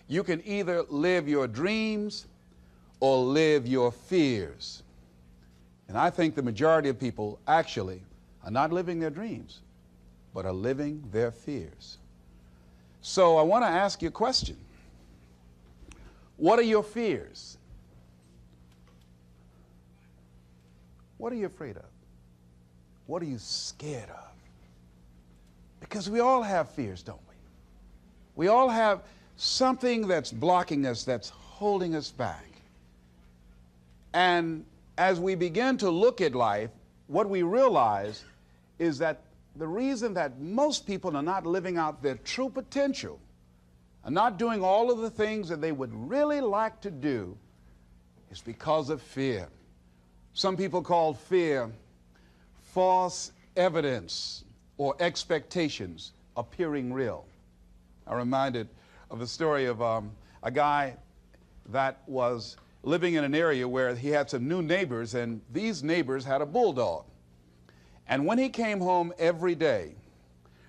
You can either live your dreams or live your fears. And I think the majority of people actually are not living their dreams, but are living their fears. So I want to ask you a question. What are your fears? What are you afraid of? What are you scared of? Because we all have fears, don't we? We all have something that's blocking us, that's holding us back. And as we begin to look at life, what we realize is that the reason that most people are not living out their true potential, are not doing all of the things that they would really like to do, is because of fear. Some people call fear false evidence or expectations appearing real. I'm reminded of the story of a guy that was living in an area where he had some new neighbors, and these neighbors had a bulldog. And when he came home every day,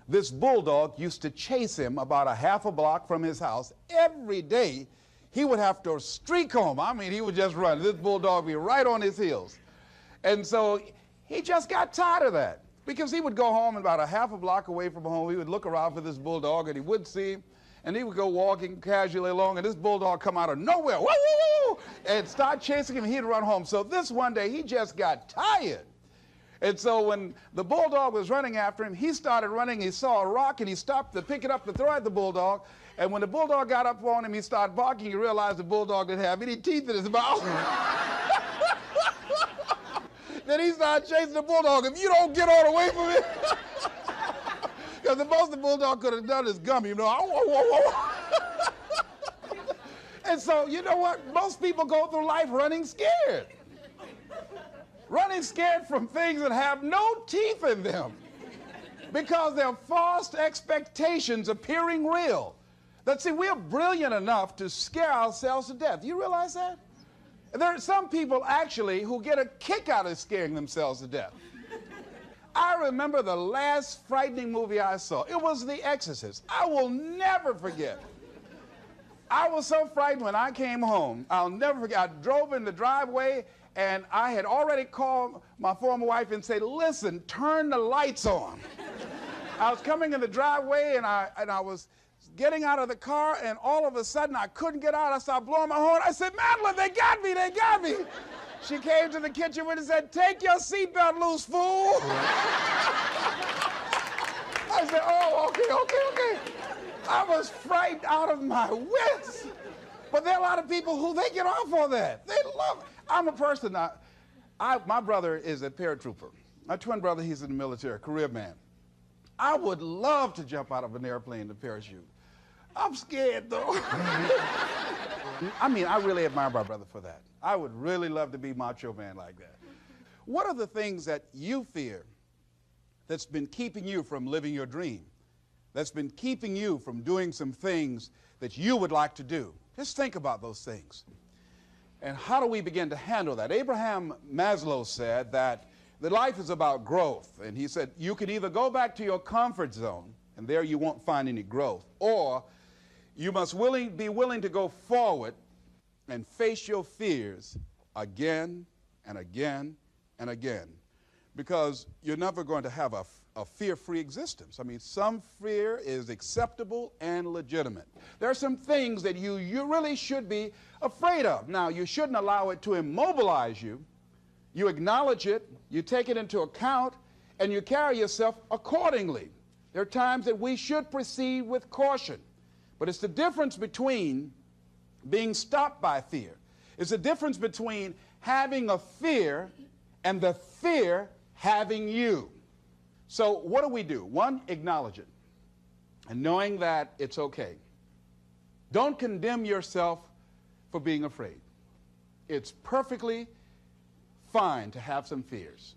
this bulldog used to chase him about a half a block from his house. Every day, he would have to streak home. I mean, he would just run. This bulldog would be right on his heels. And so he just got tired of that, because he would go home and about a half a block away from home. He would look around for this bulldog, and he wouldn't see him. And he would go walking casually along, and this bulldog come out of nowhere, woo, woo, woo, and start chasing him. He'd run home. So this one day, he just got tired. And so when the bulldog was running after him, he started running. He saw a rock, and he stopped to pick it up to throw at the bulldog. And when the bulldog got up on him, he started barking. He realized the bulldog didn't have any teeth in his mouth. Then he started chasing the bulldog. If you don't get on away from it, because the most the bulldog could have done is gum, you know. And so, you know what? Most people go through life running scared. Running scared from things that have no teeth in them, because they're false expectations appearing real. That, see, we're brilliant enough to scare ourselves to death. You realize that? There are some people actually who get a kick out of scaring themselves to death. I remember the last frightening movie I saw. It was The Exorcist. I will never forget. I was so frightened when I came home. I'll never forget. I drove in the driveway, and I had already called my former wife and said, listen, turn the lights on. I was coming in the driveway, and I was getting out of the car, and all of a sudden I couldn't get out. I started blowing my horn. I said, Madeline, they got me, they got me. She came to the kitchen and said, take your seatbelt loose, fool. I said, oh, okay. I was frightened out of my wits. But there are a lot of people who they get off on that. They love it. I'm a person, my brother is a paratrooper. My twin brother, he's in the military, career man. I would love to jump out of an airplane to parachute. I'm scared, though. I mean, I really admire my brother for that. I would really love to be macho man like that. What are the things that you fear that's been keeping you from living your dream, that's been keeping you from doing some things that you would like to do? Just think about those things. And how do we begin to handle that? Abraham Maslow said that life is about growth. And he said, you can either go back to your comfort zone, and there you won't find any growth, or you must be willing to go forward and face your fears again and again and again, because you're never going to have a fear-free existence. I mean, some fear is acceptable and legitimate. There are some things that you really should be afraid of. Now, you shouldn't allow it to immobilize you. You acknowledge it, you take it into account, and you carry yourself accordingly. There are times that we should proceed with caution. But it's the difference between being stopped by fear. It's the difference between having a fear and the fear having you. So what do? One, acknowledge it, and knowing that it's okay. Don't condemn yourself for being afraid. It's perfectly fine to have some fears.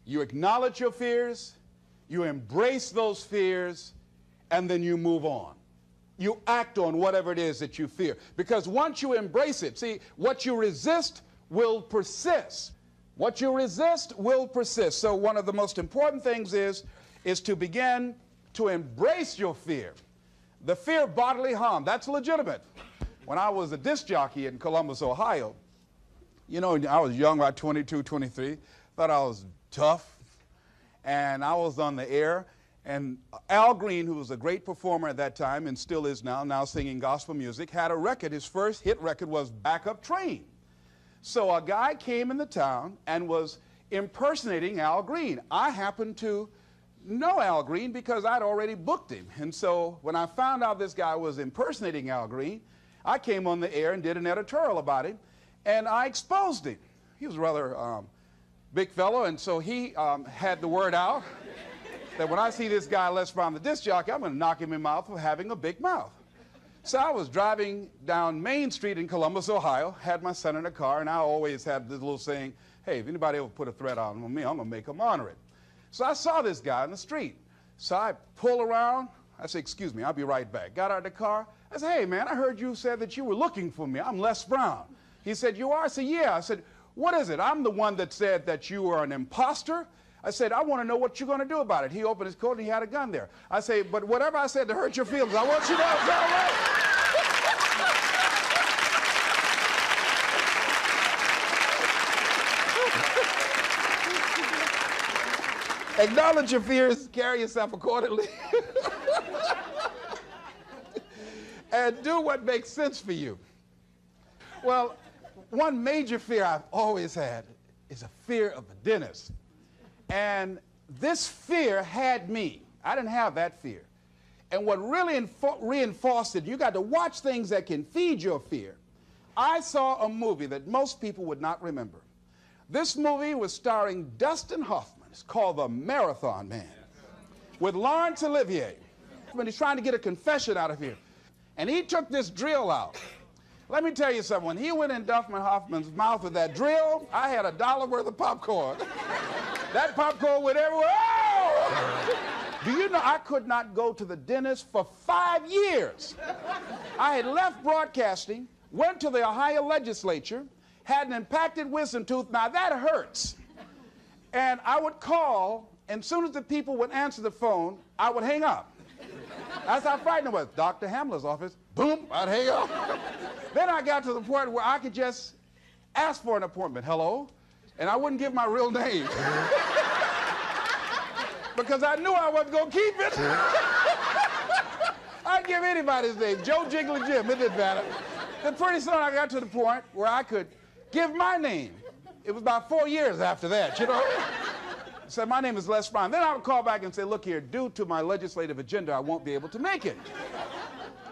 You acknowledge your fears, you embrace those fears, and then you move on. You act on whatever it is that you fear. Because once you embrace it, see, what you resist will persist. What you resist will persist. So one of the most important things is to begin to embrace your fear. The fear of bodily harm, that's legitimate. When I was a disc jockey in Columbus, Ohio, you know, I was young, about 22, 23, thought I was tough, and I was on the air, and Al Green, who was a great performer at that time and still is now singing gospel music, had a record. His first hit record was Back Up Train. So a guy came in the town and was impersonating Al Green. I happened to know Al Green because I'd already booked him. And so when I found out this guy was impersonating Al Green, I came on the air and did an editorial about him, and I exposed him. He was a rather big fellow, and so he had the word out that when I see this guy Les Brown, the disc jockey, I'm going to knock him in the mouth for having a big mouth. So I was driving down Main Street in Columbus, Ohio, had my son in a car, and I always had this little saying, hey, if anybody ever put a threat on me, I'm going to make them honor it. So I saw this guy in the street. So I pull around. I said, excuse me, I'll be right back. Got out of the car. I said, hey, man, I heard you said that you were looking for me. I'm Les Brown. He said, you are? I said, yeah. I said, what is it? I'm the one that said that you were an imposter. I said, I want to know what you're going to do about it. He opened his coat and he had a gun there. I say, but whatever I said to hurt your feelings, I want you to know it's all right. Acknowledge your fears, carry yourself accordingly, and do what makes sense for you. Well, one major fear I've always had is a fear of the dentist. And this fear had me. I didn't have that fear. And what really reinforced it, you got to watch things that can feed your fear. I saw a movie that most people would not remember. This movie was starring Dustin Hoffman. It's called The Marathon Man, with Laurence Olivier. When he's trying to get a confession out of here. And he took this drill out. Let me tell you something. When he went in Dustin Hoffman's mouth with that drill, I had $1 worth of popcorn. That popcorn went everywhere. Oh! Do you know I could not go to the dentist for 5 years? I had left broadcasting, went to the Ohio legislature, had an impacted wisdom tooth. Now that hurts. And I would call, and as soon as the people would answer the phone, I would hang up. That's how frightening it was. Dr. Hamler's office, boom, I'd hang up. Then I got to the point where I could just ask for an appointment. Hello? And I wouldn't give my real name. Because I knew I wasn't going to keep it. I'd give anybody's name, Joe Jiggly Jim, it didn't matter. Then pretty soon I got to the point where I could give my name. It was about 4 years after that, you know. I said, my name is Les Brown. Then I would call back and say, look here, due to my legislative agenda, I won't be able to make it.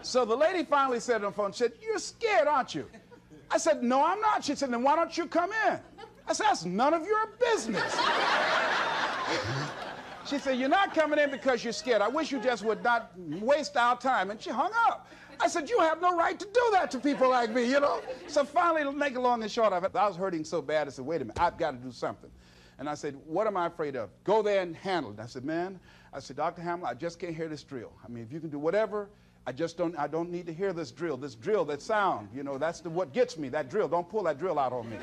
So the lady finally said on the phone, she said, you're scared, aren't you? I said, no, I'm not. She said, then why don't you come in? I said, that's none of your business. She said, you're not coming in because you're scared. I wish you just would not waste our time. And she hung up. I said, you have no right to do that to people like me, you know? So finally, to make it long and short of it, I was hurting so bad, I said, wait a minute, I've got to do something. And I said, what am I afraid of? Go there and handle it. I said, man, I said, Dr. Hamler, I just can't hear this drill. I mean, if you can do whatever, I don't need to hear this drill, that sound, you know, that's what gets me, that drill. Don't pull that drill out on me.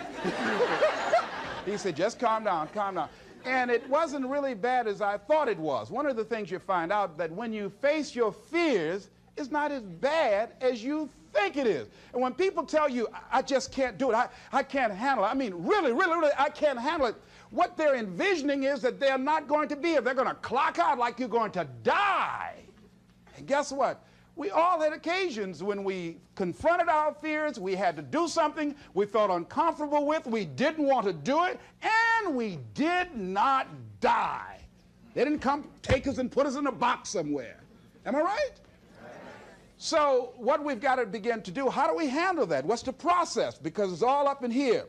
He said, just calm down, calm down. And it wasn't really bad as I thought it was. One of the things you find out that when you face your fears, it's not as bad as you think it is. And when people tell you, I just can't do it, I can't handle it, I mean, really, I can't handle it, what they're envisioning is that they're not going to be here. They're going to clock out like you're going to die. And guess what? We all had occasions when we confronted our fears, we had to do something we felt uncomfortable with, we didn't want to do it, and we did not die. They didn't come take us and put us in a box somewhere. Am I right? So what we've got to begin to do, how do we handle that? What's the process? Because it's all up in here.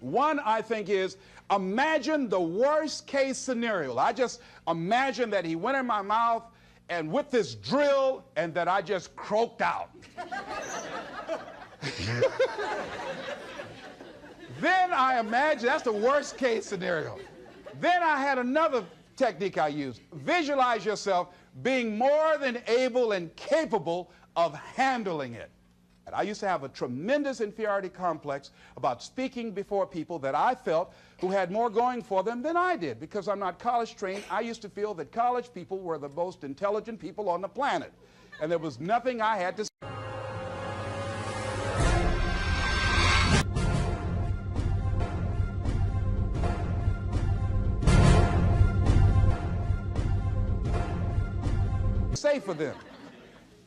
One, I think, is imagine the worst case scenario. I just imagine that he went in my mouth and with this drill and that I just croaked out. Then I imagine, that's the worst case scenario. Then I had another technique I used. Visualize yourself being more than able and capable of handling it. And I used to have a tremendous inferiority complex about speaking before people that I felt who had more going for them than I did. Because I'm not college trained, I used to feel that college people were the most intelligent people on the planet. and there was nothing I had to say. For them.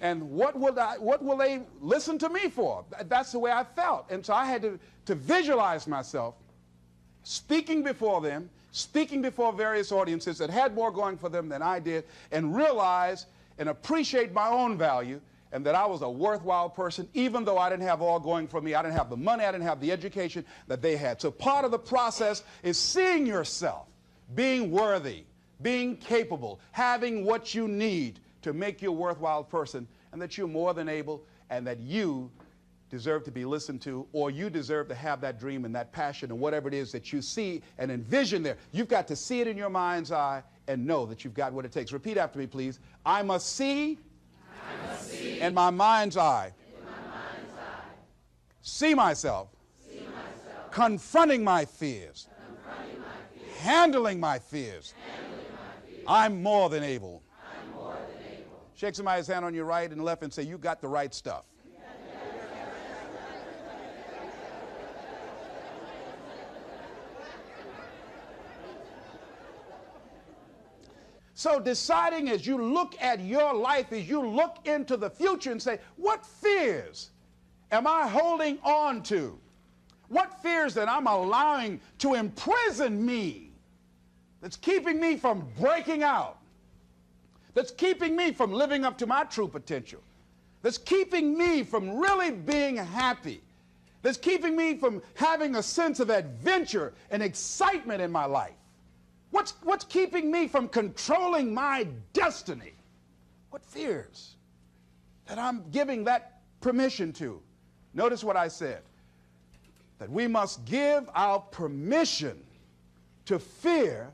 And what will they listen to me for? That's the way I felt. And so I had to visualize myself speaking before them, speaking before various audiences that had more going for them than I did, and realize and appreciate my own value and that I was a worthwhile person, even though I didn't have all going for me. I didn't have the money, I didn't have the education that they had. So part of the process is seeing yourself, being worthy, being capable, having what you need to make you a worthwhile person, and that you're more than able, and that you deserve to be listened to, or you deserve to have that dream and that passion and whatever it is that you see and envision there. You've got to see it in your mind's eye and know that you've got what it takes. Repeat after me, please. I must see in my mind's eye. See myself. Confronting my fears. Handling my fears. I'm more than able. Shake somebody's hand on your right and left and say, you got the right stuff. So deciding as you look at your life, as you look into the future and say, what fears am I holding on to? What fears that I'm allowing to imprison me, that's keeping me from breaking out? That's keeping me from living up to my true potential, that's keeping me from really being happy, that's keeping me from having a sense of adventure and excitement in my life. What's keeping me from controlling my destiny? What fears that I'm giving that permission to? Notice what I said, that we must give our permission to fear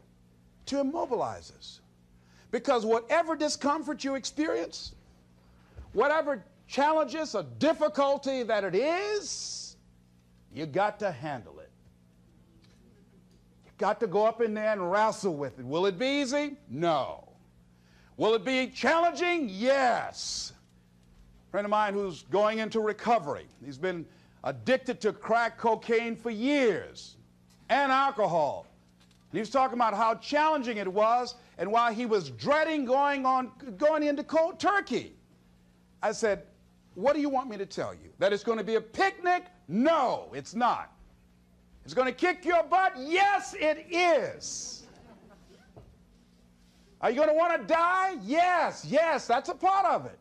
to immobilize us. Because whatever discomfort you experience, whatever challenges or difficulty that it is, you got to handle it. You got to go up in there and wrestle with it. Will it be easy? No. Will it be challenging? Yes. A friend of mine who's going into recovery. He's been addicted to crack cocaine for years and alcohol. And he was talking about how challenging it was and why he was dreading going into cold turkey. I said, what do you want me to tell you? That it's going to be a picnic? No, it's not. It's going to kick your butt? Yes, it is. Are you going to want to die? Yes, that's a part of it.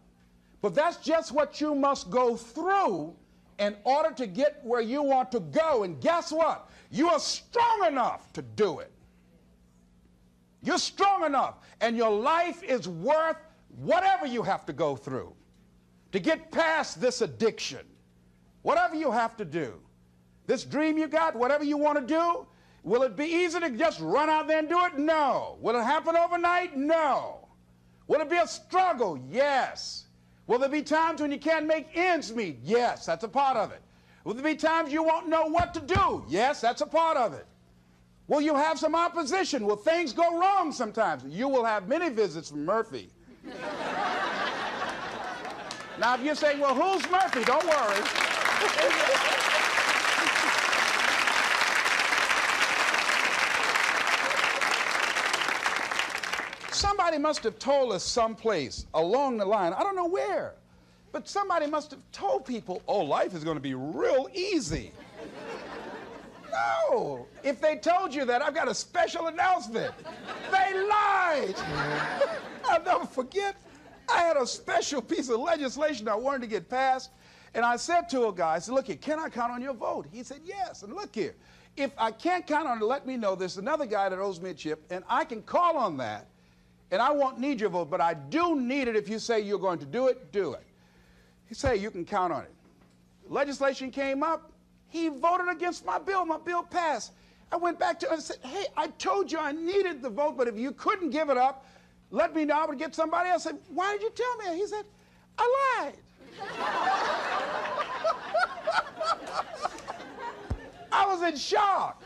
But that's just what you must go through in order to get where you want to go. And guess what? You are strong enough to do it. You're strong enough, and your life is worth whatever you have to go through to get past this addiction. Whatever you have to do. This dream you got, whatever you want to do, will it be easy to just run out there and do it? No. Will it happen overnight? No. Will it be a struggle? Yes. Will there be times when you can't make ends meet? Yes, that's a part of it. Will there be times you won't know what to do? Yes, that's a part of it. Will you have some opposition? Will things go wrong sometimes? You will have many visits from Murphy. Now, if you're saying, well, who's Murphy? Don't worry. Somebody must have told us someplace along the line, I don't know where, but somebody must have told people, oh, life is going to be real easy. No. If they told you that, I've got a special announcement. They lied. I'll never forget. I had a special piece of legislation I wanted to get passed, and I said to a guy, I said, look here, can I count on your vote? He said, yes. And look here, if I can't count on it, let me know. There's another guy that owes me a chip, and I can call on that, and I won't need your vote, but I do need it. If you say you're going to do it, do it. He said, you can count on it. Legislation came up. He voted against my bill. My bill passed. I went back to him and said, hey, I told you I needed the vote, but if you couldn't give it up, let me know. I would get somebody else. I said, why did you tell me that? He said, I lied. I was in shock.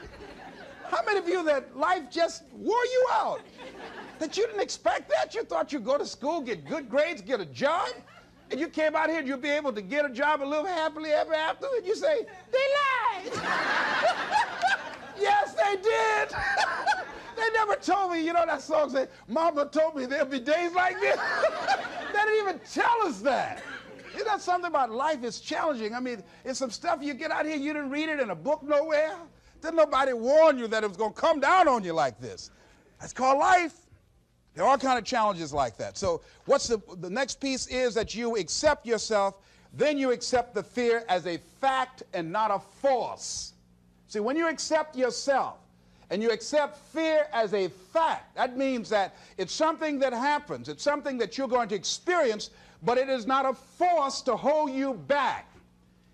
How many of you that life just wore you out? That you didn't expect that? You thought you'd go to school, get good grades, get a job, And you came out here and you'll be able to get a job and live happily ever after, and you say, they lied. Yes, they did. They never told me, you know that song said, Mama told me there'll be days like this. They didn't even tell us that. Isn't that something about life is challenging? I mean, it's some stuff you get out here, you didn't read it in a book nowhere. Didn't nobody warn you that it was going to come down on you like this. That's called life. There are all kinds of challenges like that. So what's the next piece is that you accept yourself, then you accept the fear as a fact and not a force. See, when you accept yourself and you accept fear as a fact, that means that it's something that happens. It's something that you're going to experience, but it is not a force to hold you back.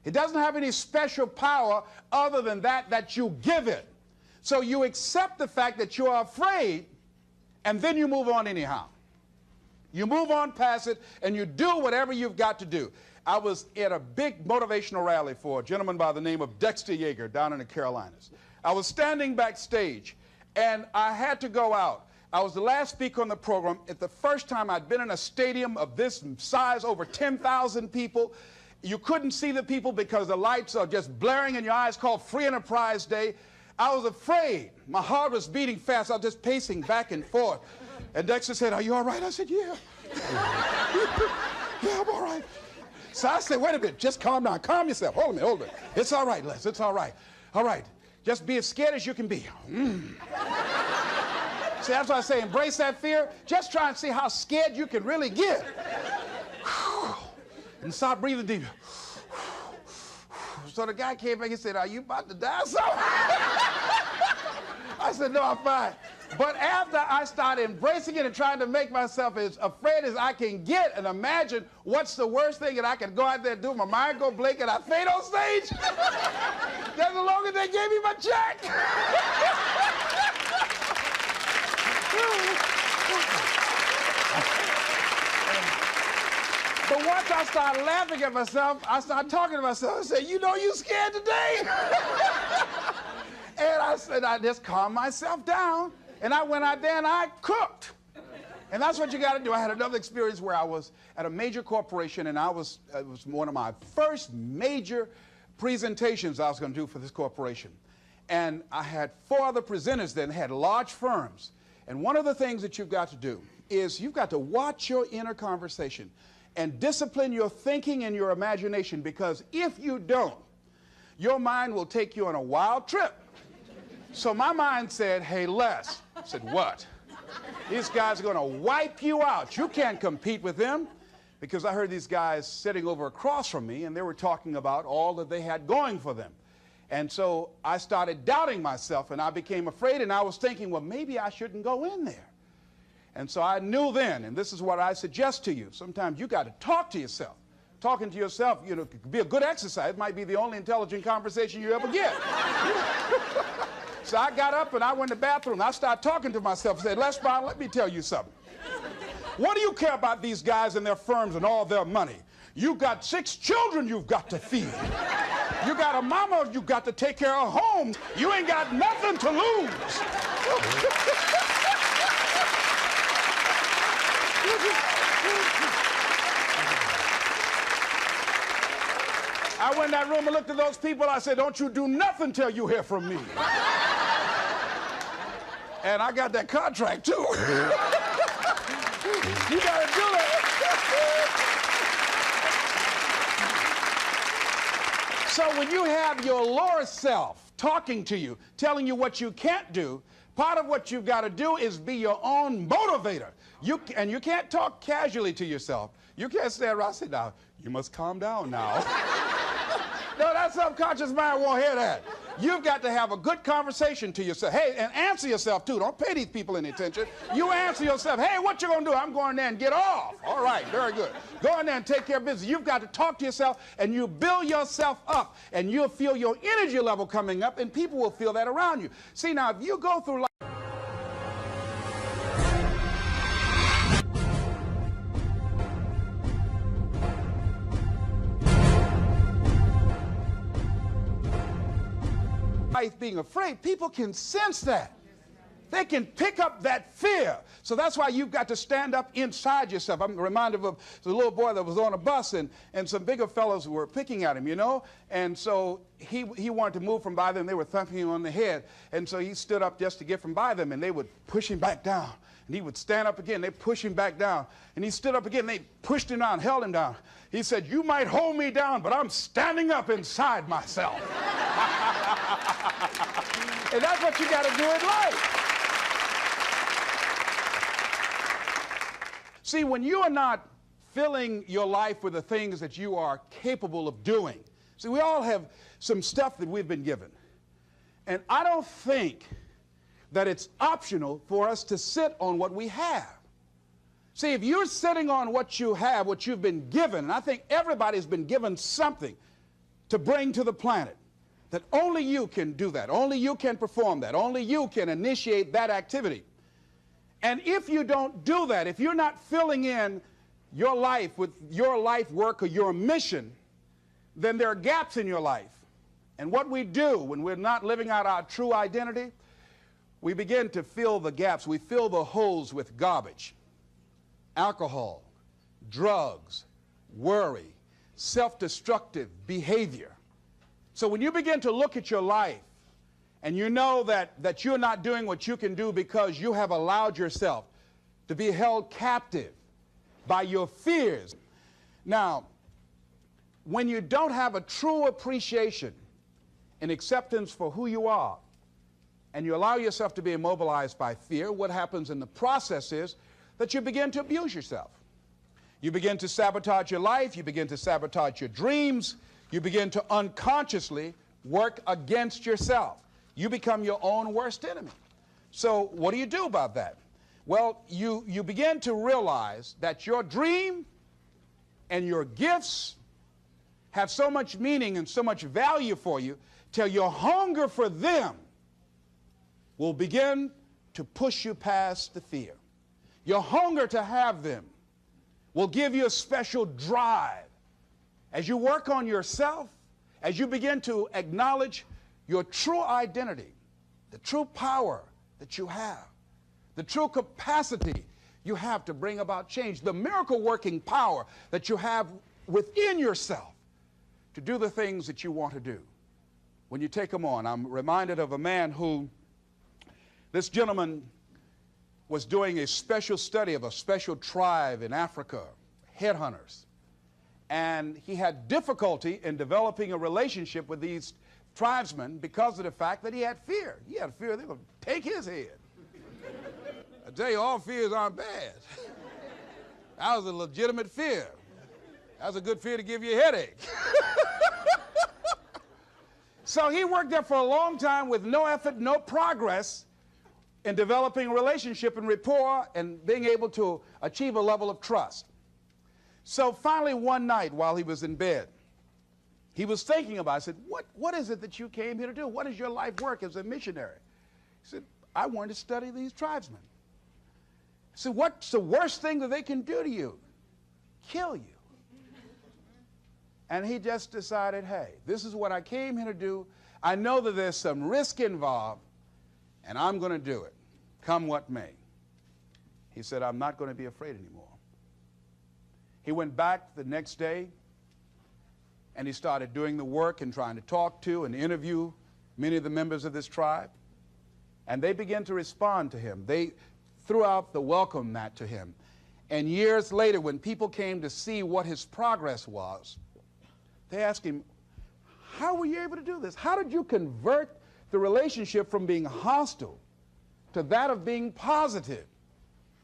It doesn't have any special power other than that you give it. So you accept the fact that you're afraid, and then you move on anyhow. You move on past it, and you do whatever you've got to do. I was at a big motivational rally for a gentleman by the name of Dexter Yeager down in the Carolinas. I was standing backstage, and I had to go out. I was the last speaker on the program. It's the first time I'd been in a stadium of this size, over 10,000 people. You couldn't see the people because the lights are just blaring in your eyes, called Free Enterprise Day. I was afraid. My heart was beating fast. I was just pacing back and forth. And Dexter said, "Are you all right?" I said, "Yeah." "Yeah, I'm all right." So I said, "Wait a minute. Just calm down. Calm yourself. Hold a minute. Hold a minute. It's all right, Les. It's all right. All right. Just be as scared as you can be." See, that's why I say embrace that fear. Just try and see how scared you can really get. And start breathing deep. So the guy came back and said, "Are you about to die or something?" I said, "No, I'm fine." But after I started embracing it and trying to make myself as afraid as I can get and imagine what's the worst thing that I can go out there and do, my mind go blank and I faint on stage, that's the longest they gave me my check. But once I started laughing at myself, I started talking to myself. I said, "You know you scared today?" And I said, I just calmed myself down. And I went out there and I cooked. And that's what you got to do. I had another experience where I was at a major corporation, and it was one of my first major presentations I was going to do for this corporation. And I had 4 other presenters that had large firms. And one of the things that you've got to do is you've got to watch your inner conversation and discipline your thinking and your imagination, because if you don't, your mind will take you on a wild trip. So my mind said, "Hey, Les." I said, "What?" "These guys are going to wipe you out. You can't compete with them." Because I heard these guys sitting over across from me, and they were talking about all that they had going for them. And so I started doubting myself, and I became afraid, and I was thinking, well, maybe I shouldn't go in there. And so I knew then, and this is what I suggest to you, sometimes you got to talk to yourself. Talking to yourself, you know, could be a good exercise. It might be the only intelligent conversation you ever get. So I got up and I went to the bathroom. I started talking to myself and said, "Les Brown, let me tell you something. What do you care about these guys and their firms and all their money? You got 6 children you've got to feed. You got a mama you've got to take care of home. You ain't got nothing to lose." I went in that room and looked at those people. I said, "Don't you do nothing till you hear from me." And I got that contract, too. You got to do that. So when you have your lower self talking to you, telling you what you can't do, part of what you've got to do is be your own motivator. And you can't talk casually to yourself. You can't stand around and say, "Now, you must calm down now." No, that subconscious mind won't hear that. You've got to have a good conversation to yourself. Hey, and answer yourself, too. Don't pay these people any attention. You answer yourself. "Hey, what you going to do?" "I'm going there and get off." "All right, very good. Go in there and take care of business." You've got to talk to yourself, and you build yourself up, and you'll feel your energy level coming up, and people will feel that around you. See, now, if you go through life, being afraid, people can sense that. They can pick up that fear. So that's why you've got to stand up inside yourself. I'm reminded of the little boy that was on a bus, and some bigger fellows were picking at him, you know. And so he wanted to move from by them. They were thumping him on the head. And so he stood up just to get from by them, and they would push him back down. And he would stand up again. They push him back down. And he stood up again. They pushed him down, held him down. He said, "You might hold me down, but I'm standing up inside myself." And that's what you got to do in life. See, when you are not filling your life with the things that you are capable of doing. See, we all have some stuff that we've been given. And I don't think that it's optional for us to sit on what we have. See, if you're sitting on what you have, what you've been given, and I think everybody's been given something to bring to the planet, that only you can do that. Only you can perform that. Only you can initiate that activity. And if you don't do that, if you're not filling in your life with your life work or your mission, then there are gaps in your life. And what we do when we're not living out our true identity, we begin to fill the gaps. We fill the holes with garbage, alcohol, drugs, worry, self-destructive behavior. So when you begin to look at your life, and you know that you're not doing what you can do because you have allowed yourself to be held captive by your fears. Now, when you don't have a true appreciation and acceptance for who you are, and you allow yourself to be immobilized by fear, what happens in the process is that you begin to abuse yourself. You begin to sabotage your life. You begin to sabotage your dreams. You begin to unconsciously work against yourself. You become your own worst enemy. So what do you do about that? Well, you begin to realize that your dream and your gifts have so much meaning and so much value for you till your hunger for them will begin to push you past the fear. Your hunger to have them will give you a special drive. As you work on yourself, as you begin to acknowledge your true identity, the true power that you have, the true capacity you have to bring about change, the miracle-working power that you have within yourself to do the things that you want to do. When you take them on, I'm reminded of a man who, this gentleman was doing a special study of a special tribe in Africa, headhunters. And he had difficulty in developing a relationship with these tribesmen because of the fact that he had fear. He had fear they were going to take his head. I tell you, all fears aren't bad. That was a legitimate fear. That was a good fear to give you a headache. So he worked there for a long time with no effort, no progress in developing a relationship and rapport and being able to achieve a level of trust. So finally one night while he was in bed, he was thinking about it. I said, what is it that you came here to do? What is your life work as a missionary? He said, I wanted to study these tribesmen. I said, what's the worst thing that they can do to you? Kill you. And he just decided, hey, this is what I came here to do. I know that there's some risk involved, and I'm going to do it, come what may. He said, I'm not going to be afraid anymore. He went back the next day, and he started doing the work and trying to talk to and interview many of the members of this tribe. And they began to respond to him. They threw out the welcome mat to him. And years later, when people came to see what his progress was, they asked him, how were you able to do this? How did you convert the relationship from being hostile to that of being positive?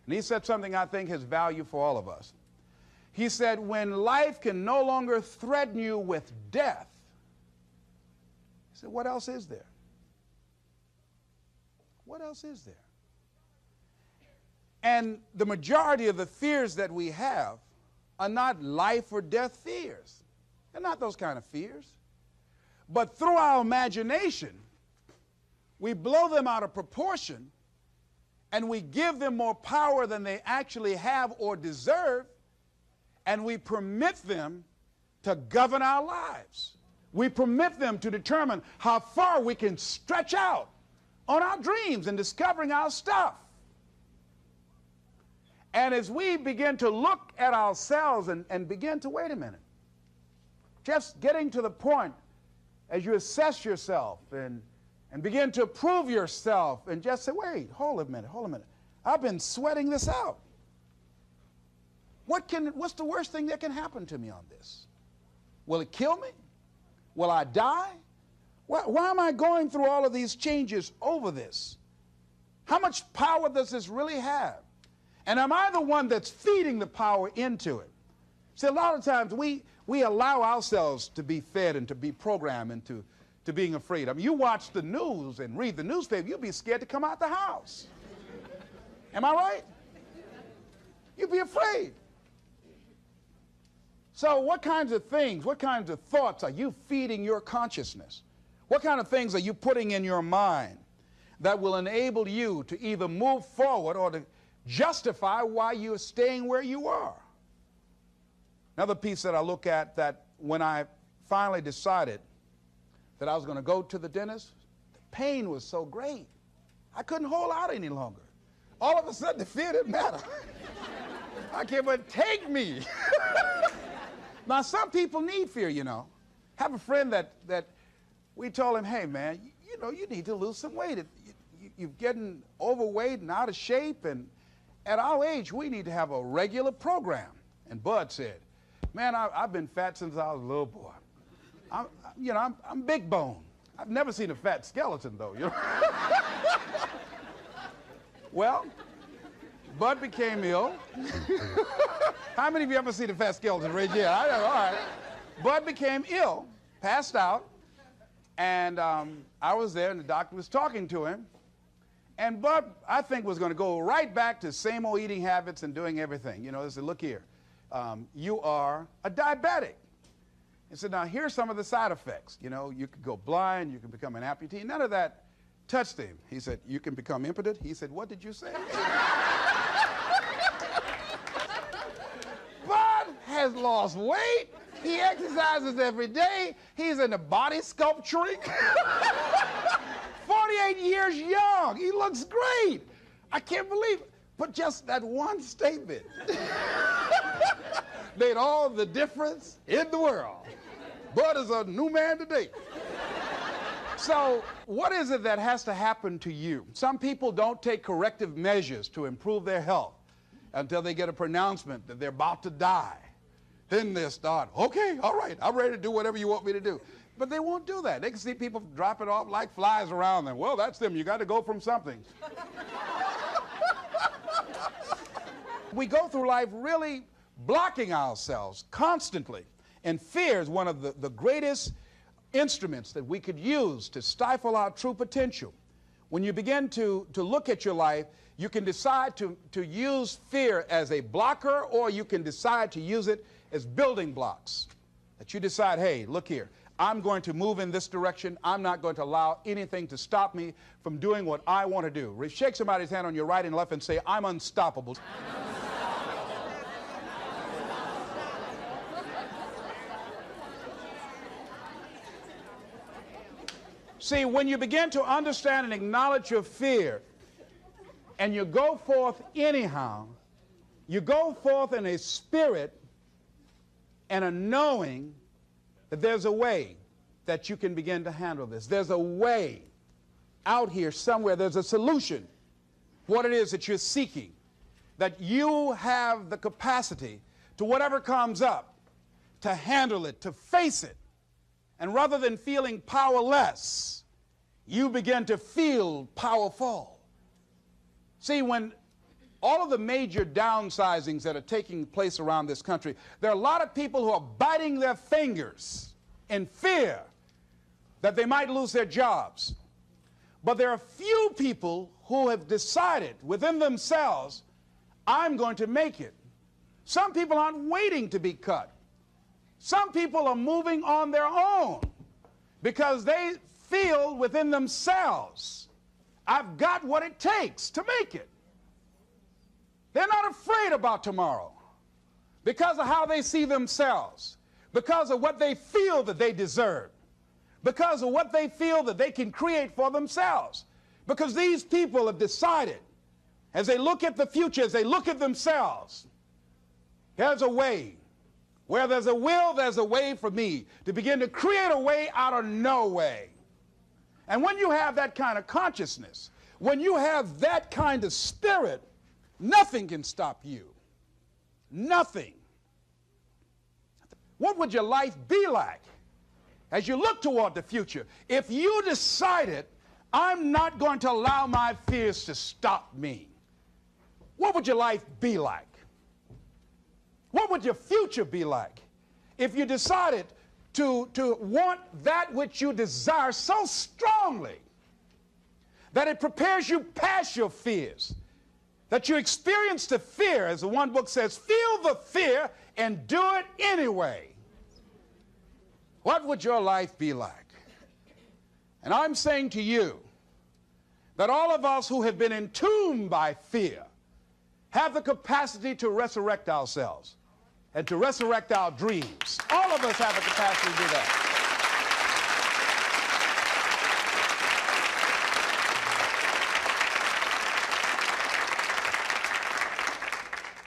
And he said something I think has value for all of us. He said, when life can no longer threaten you with death, he said, what else is there? What else is there? And the majority of the fears that we have are not life or death fears. They're not those kind of fears. But through our imagination, we blow them out of proportion and we give them more power than they actually have or deserve, and we permit them to govern our lives. We permit them to determine how far we can stretch out on our dreams and discovering our stuff. And as we begin to look at ourselves and begin to, wait a minute, just getting to the point as you assess yourself and begin to approve yourself and just say, wait, hold a minute. I've been sweating this out. What's the worst thing that can happen to me on this? Will it kill me? Will I die? Why am I going through all of these changes over this? How much power does this really have? And am I the one that's feeding the power into it? See, a lot of times we allow ourselves to be fed and to be programmed into being afraid. I mean, you watch the news and read the newspaper, you'll be scared to come out the house. Am I right? You'll be afraid. So what kinds of things, what kinds of thoughts are you feeding your consciousness? What kind of things are you putting in your mind that will enable you to either move forward or to justify why you're staying where you are? Another piece that I look at, that when I finally decided that I was going to go to the dentist, the pain was so great. I couldn't hold out any longer. All of a sudden, the fear didn't matter. I can't but take me. Now, some people need fear, you know. I have a friend that we told him, hey, man, you know, you need to lose some weight. You're getting overweight and out of shape, and at our age, we need to have a regular program. And Bud said, man, I've been fat since I was a little boy. I'm big bone. I've never seen a fat skeleton, though, you know. Well, Bud became ill. How many of you ever seen a fat skeleton? Raise your hand. All right. Bud became ill, passed out, and I was there, and the doctor was talking to him. And Bud, I think, was going to go right back to same old eating habits and doing everything. You know, he said, look here, you are a diabetic. He said, now, here's some of the side effects. You know, you could go blind, you can become an amputee. None of that touched him. He said, you can become impotent. He said, what did you say? Bud has lost weight. He exercises every day. He's into body sculpturing. 48 years young. He looks great. I can't believe it. But just that one statement made all the difference in the world. Bud is a new man today. So what is it that has to happen to you? Some people don't take corrective measures to improve their health until they get a pronouncement that they're about to die. Then they start, okay, all right, I'm ready to do whatever you want me to do. But they won't do that. They can see people dropping off like flies around them. Well, that's them. You got to go from something. We go through life really blocking ourselves constantly. And fear is one of the greatest instruments that we could use to stifle our true potential. When you begin to look at your life, you can decide to use fear as a blocker, or you can decide to use it as building blocks. That you decide, hey, look here, I'm going to move in this direction. I'm not going to allow anything to stop me from doing what I want to do. Shake somebody's hand on your right and left and say, I'm unstoppable. See, when you begin to understand and acknowledge your fear, and you go forth anyhow, you go forth in a spirit and a knowing that there's a way that you can begin to handle this. There's a way out here somewhere. There's a solution. What it is that you're seeking, that you have the capacity to whatever comes up, to handle it, to face it. And rather than feeling powerless, you begin to feel powerful. See, when all of the major downsizings that are taking place around this country, there are a lot of people who are biting their fingers in fear that they might lose their jobs. But there are few people who have decided within themselves, I'm going to make it. Some people aren't waiting to be cut. Some people are moving on their own because they feel within themselves, I've got what it takes to make it. They're not afraid about tomorrow because of how they see themselves, because of what they feel that they deserve, because of what they feel that they can create for themselves. Because these people have decided, as they look at the future, as they look at themselves, here's a way. Where there's a will, there's a way for me to begin to create a way out of no way. And when you have that kind of consciousness, when you have that kind of spirit, nothing can stop you. Nothing. What would your life be like as you look toward the future if you decided, I'm not going to allow my fears to stop me? What would your life be like? What would your future be like if you decided to want that which you desire so strongly that it prepares you past your fears, that you experience the fear, as the one book says, feel the fear and do it anyway? What would your life be like? And I'm saying to you that all of us who have been entombed by fear have the capacity to resurrect ourselves and to resurrect our dreams. All of us have the capacity to do that.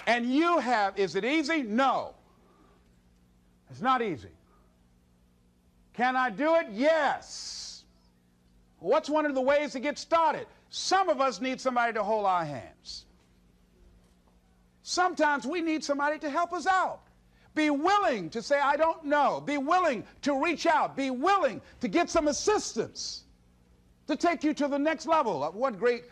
And you have, is it easy? No. It's not easy. Can I do it? Yes. What's one of the ways to get started? Some of us need somebody to hold our hands. Sometimes we need somebody to help us out. Be willing to say, I don't know. Be willing to reach out. Be willing to get some assistance to take you to the next level. One great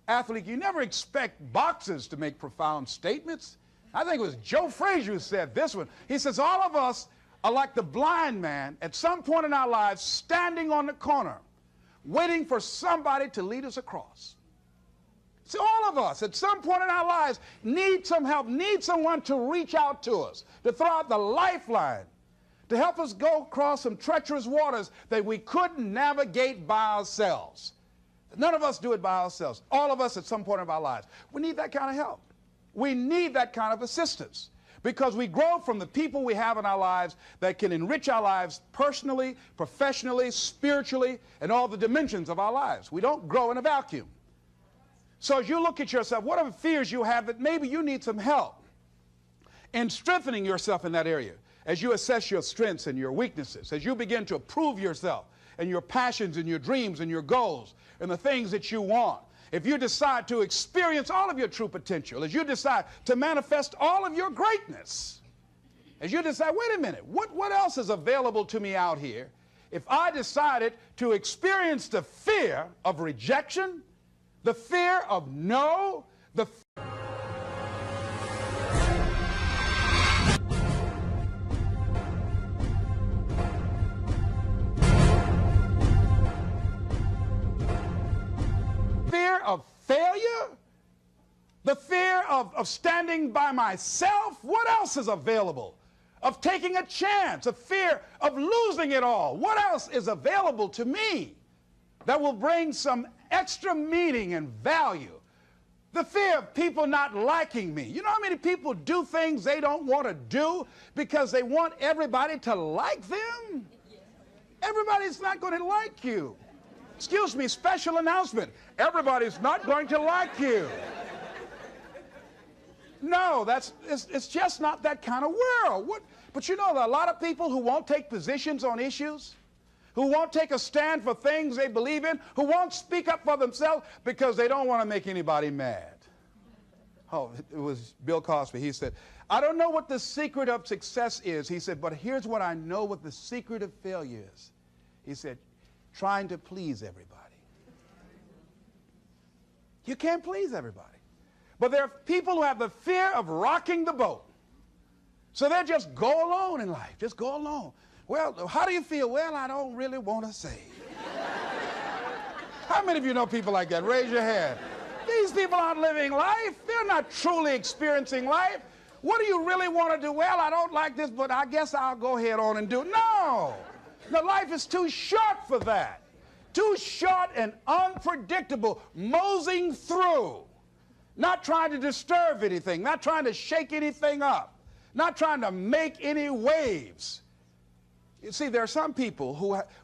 athlete, you never expect boxers to make profound statements. I think it was Joe Frazier who said this one. He says, all of us are like the blind man at some point in our lives standing on the corner waiting for somebody to lead us across. See, all of us at some point in our lives need some help, need someone to reach out to us, to throw out the lifeline, to help us go across some treacherous waters that we couldn't navigate by ourselves. None of us do it by ourselves. All of us at some point in our lives. We need that kind of help. We need that kind of assistance because we grow from the people we have in our lives that can enrich our lives personally, professionally, spiritually, and all the dimensions of our lives. We don't grow in a vacuum. So as you look at yourself, what are the fears you have that maybe you need some help in strengthening yourself in that area? As you assess your strengths and your weaknesses, as you begin to approve yourself and your passions and your dreams and your goals and the things that you want, if you decide to experience all of your true potential, as you decide to manifest all of your greatness, as you decide, wait a minute, what else is available to me out here if I decided to experience the fear of rejection, the fear of no, the fear of failure, the fear of standing by myself? What else is available? Of taking a chance, a fear of losing it all. What else is available to me that will bring some extra meaning and value? The fear of people not liking me. You know how many people do things they don't want to do because they want everybody to like them? Everybody's not going to like you. Excuse me, special announcement. Everybody's not going to like you. No, it's just not that kind of world. But you know, there are a lot of people who won't take positions on issues, who won't take a stand for things they believe in, who won't speak up for themselves because they don't want to make anybody mad. Oh, it was Bill Cosby. He said, I don't know what the secret of success is. He said, but here's what I know what the secret of failure is. He said, trying to please everybody. You can't please everybody. But there are people who have the fear of rocking the boat. So they just go alone in life, just go alone. Well, how do you feel? Well, I don't really want to say. How many of you know people like that? Raise your hand. These people aren't living life. They're not truly experiencing life. What do you really want to do? Well, I don't like this, but I guess I'll go ahead on and do it. No. The life is too short for that. Too short and unpredictable, moseying through. Not trying to disturb anything, not trying to shake anything up, not trying to make any waves. You see, there are some people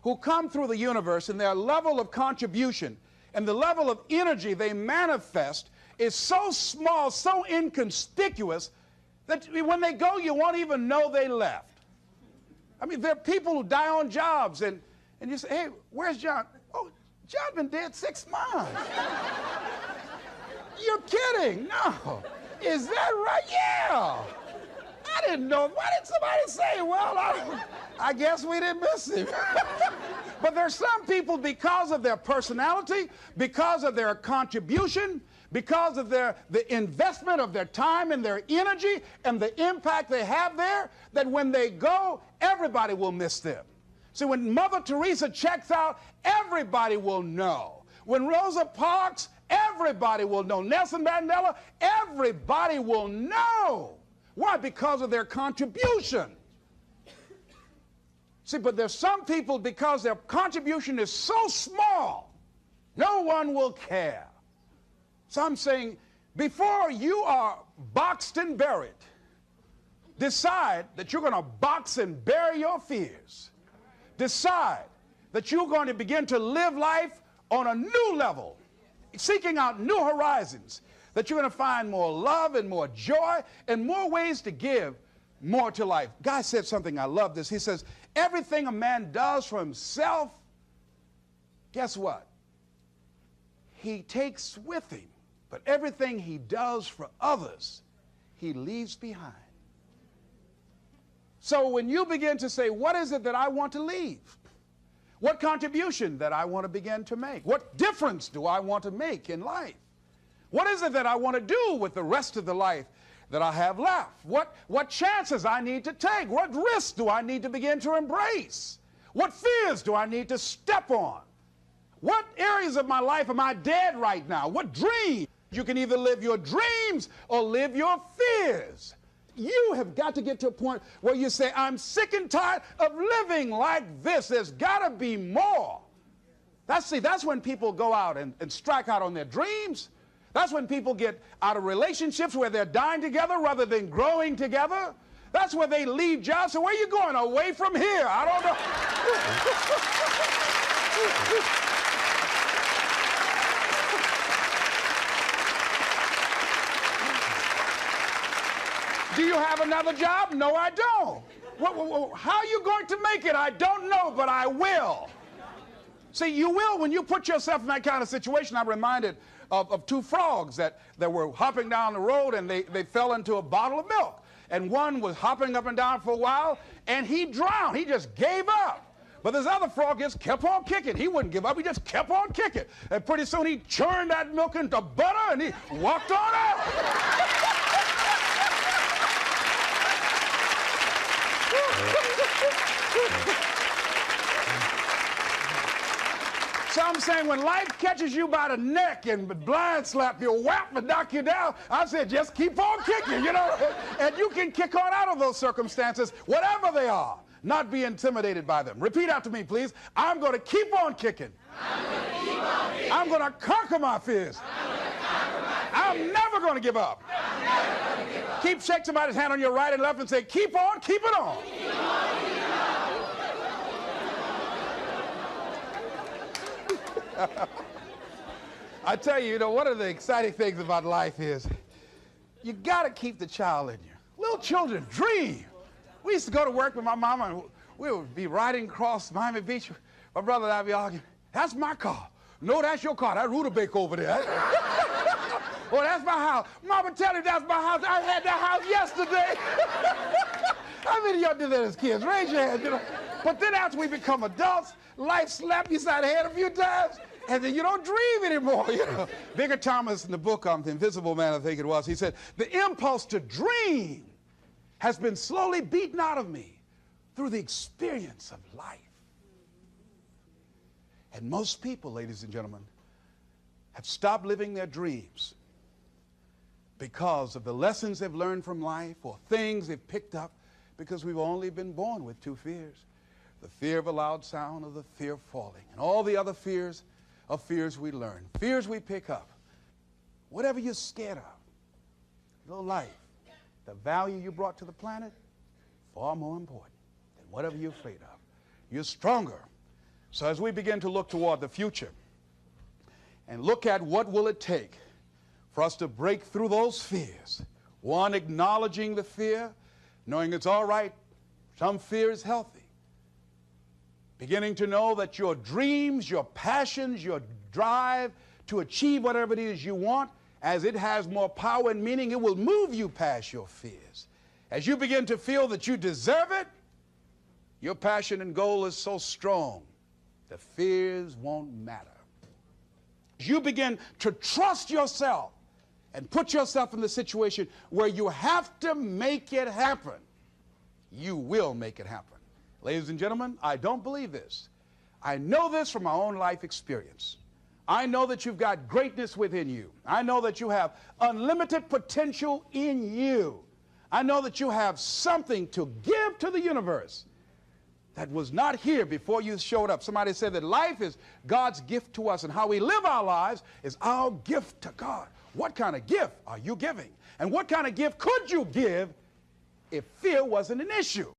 who come through the universe and their level of contribution and the level of energy they manifest is so small, so inconspicuous, that when they go, you won't even know they left. I mean, there are people who die on jobs, and you say, hey, where's John? Oh, John's been dead 6 months. You're kidding. No. Is that right? Yeah. I didn't know. Why didn't somebody say, well, I guess we didn't miss him. But there's some people, because of their personality, because of their contribution, because of the investment of their time and their energy and the impact they have there, that when they go, everybody will miss them. See, when Mother Teresa checks out, everybody will know. When Rosa Parks, everybody will know. Nelson Mandela, everybody will know. Why? Because of their contribution. See, but there's some people, because their contribution is so small, no one will care. So I'm saying, before you are boxed and buried, decide that you're going to box and bury your fears. Decide that you're going to begin to live life on a new level, seeking out new horizons, that you're going to find more love and more joy and more ways to give more to life. Guy said something, I love this. He says, everything a man does for himself, guess what? He takes with him. But everything he does for others, he leaves behind. So when you begin to say, what is it that I want to leave? What contribution that I want to begin to make? What difference do I want to make in life? What is it that I want to do with the rest of the life that I have left? What chances I need to take? What risks do I need to begin to embrace? What fears do I need to step on? What areas of my life am I dead right now? What dreams? You can either live your dreams or live your fears. You have got to get to a point where you say, I'm sick and tired of living like this. There's got to be more. That's when people go out and strike out on their dreams. That's when people get out of relationships where they're dying together rather than growing together. That's where they leave jobs. So where are you going? Away from here? I don't know. Do you have another job? No, I don't. How are you going to make it? I don't know, but I will. See, you will when you put yourself in that kind of situation. I'm reminded of 2 frogs that were hopping down the road, and they fell into a bottle of milk. And one was hopping up and down for a while, and he drowned. He just gave up. But this other frog just kept on kicking. He wouldn't give up. He just kept on kicking. And pretty soon he churned that milk into butter, and he walked on out. So I'm saying, when life catches you by the neck and blind slap you, whap and knock you down, I said, just keep on kicking, you know. And you can kick on out of those circumstances, whatever they are, not be intimidated by them. Repeat after me, please. I'm going to keep on kicking. I'm going to conquer my fears. I'm never going to give up. Keep shake somebody's hand on your right and left and say, keep on, keep it on. Keep on, keep it on. I tell you, one of the exciting things about life is you got to keep the child in you. Little children dream. We used to go to work with my mama, and we would be riding across Miami Beach. My brother and I would be arguing, that's my car. No, that's your car. That Rutabaga over there. Well, that's my house. Mama, tell him that's my house. I had that house yesterday. How many of y'all did that as kids? Raise your hand, But then after we become adults, life slaps you side the head a few times, and then you don't dream anymore, Bigger Thomas, in the book, The Invisible Man, I think it was, he said, the impulse to dream has been slowly beaten out of me through the experience of life. And most people, ladies and gentlemen, have stopped living their dreams because of the lessons they've learned from life or things they've picked up, because we've only been born with 2 fears. The fear of a loud sound, or the fear of falling. And all the other fears are fears we learn, fears we pick up. Whatever you're scared of, your life, the value you brought to the planet, far more important than whatever you're afraid of. You're stronger. So as we begin to look toward the future, and look at what will it take for us to break through those fears. One, acknowledging the fear, knowing it's all right. Some fear is healthy. Beginning to know that your dreams, your passions, your drive to achieve whatever it is you want, as it has more power and meaning, it will move you past your fears. As you begin to feel that you deserve it, your passion and goal is so strong, the fears won't matter. As you begin to trust yourself and put yourself in the situation where you have to make it happen, you will make it happen. Ladies and gentlemen, I don't believe this. I know this from my own life experience. I know that you've got greatness within you. I know that you have unlimited potential in you. I know that you have something to give to the universe that was not here before you showed up. Somebody said that life is God's gift to us, and how we live our lives is our gift to God. What kind of gift are you giving? And what kind of gift could you give if fear wasn't an issue?